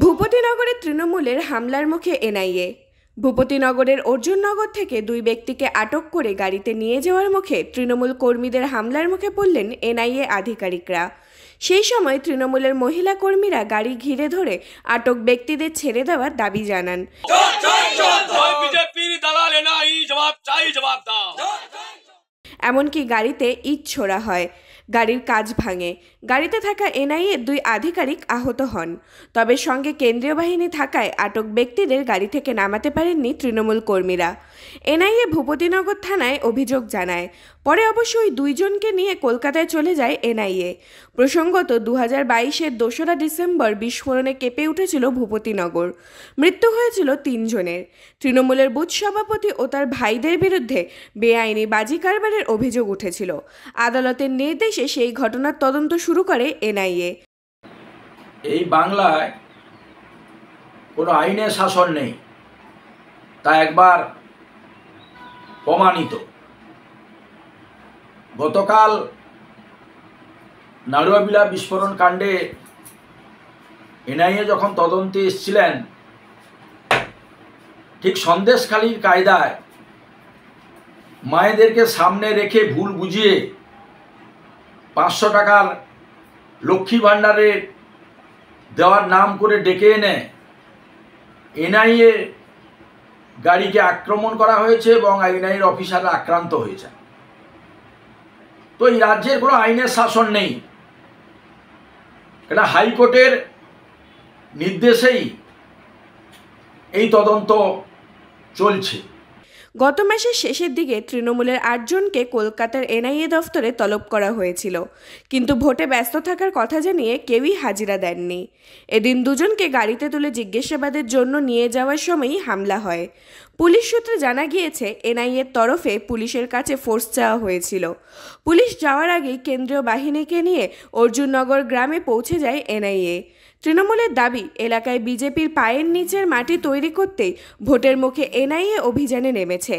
ভূপতিনগরে তৃণমূলের হামলার মুখে এনআইএ। ভূপতিনগরের অর্জুননগর থেকে দুই ব্যক্তিকে আটক করে গাড়িতে নিয়ে যাওয়ার মুখে তৃণমূল কর্মীদের হামলার মুখে পড়লেন এনআইএ আধিকারিকরা। সেই সময় তৃণমূলের মহিলা কর্মীরা গাড়ি ঘিরে ধরে আটক ব্যক্তিদের ছেড়ে দেওয়ার দাবি জানান। এমনকি গাড়িতে ইট ছোড়া হয়, গাড়ির কাচ ভাঙে। গাড়িতে থাকা এনআইএ দুই আধিকারিক আহত হন। তবে সঙ্গে কেন্দ্রীয় বাহিনী থাকায় আটক ব্যক্তিদের গাড়ি থেকে নামাতে পারেননি তৃণমূল কর্মীরা। এনআইএ ভূপতিনগর থানায় অভিযোগ জানায়। পরে অবশ্য ওই দুইজনকে নিয়ে কলকাতায় চলে যায় এনআইএ। প্রসঙ্গত 2022-এর 2রা ডিসেম্বর বিস্ফোরণে কেঁপে উঠেছিল ভূপতিনগর। মৃত্যু হয়েছিল 3 জনের। তৃণমূলের বুথ সভাপতি ও তার ভাইদের বিরুদ্ধে বেআইনি বাজি কারবারের অভিযোগ উঠেছিল। আদালতের নির্দেশে সেই ঘটনার তদন্ত শুরু করে এনআইএ। এই বাংলায় কোনো আইনের শাসন নেই, তা একবার প্রমাণিত। গতকাল নাড়ুয়াবিলা বিস্ফোরণ কাণ্ডে এনআইএ যখন তদন্তে এসেছিলেন, ঠিক সন্দেশখালির কায়দায় মায়েদেরকে সামনে রেখে ভুল বুঝিয়ে 500 টাকার লক্ষ্মী ভাণ্ডারের দেওয়ার নাম করে ডেকে এনে এনআইএ গাড়িকে আক্রমণ করা হয়েছে এবং এনআইএর অফিসাররা আক্রান্ত হয়েছে। তো এই রাজ্যের কোনো আইনের শাসন নেই, এটা হাইকোর্টের নির্দেশেই এই তদন্ত চলছে। গত মাসের শেষের দিকে তৃণমূলের 8 জনকে কলকাতার এনআইএ দফতরে তলব করা হয়েছিল, কিন্তু ভোটে ব্যস্ত থাকার কথা জানিয়ে কেউই হাজিরা দেননি। এদিন 2 জনকে গাড়িতে তুলে জিজ্ঞাসাবাদের জন্য নিয়ে যাওয়ার সময়ই হামলা হয়। পুলিশ সূত্রে জানা গিয়েছে, এনআইএর তরফে পুলিশের কাছে ফোর্স চাওয়া হয়েছিল। পুলিশ যাওয়ার আগেই কেন্দ্রীয় বাহিনীকে নিয়ে অর্জুননগর গ্রামে পৌঁছে যায় এনআইএ। তৃণমূলের দাবি, এলাকায় বিজেপির পায়ের নিচের মাটি তৈরি করতেই ভোটের মুখে এনআইএ অভিযানে নেমেছে।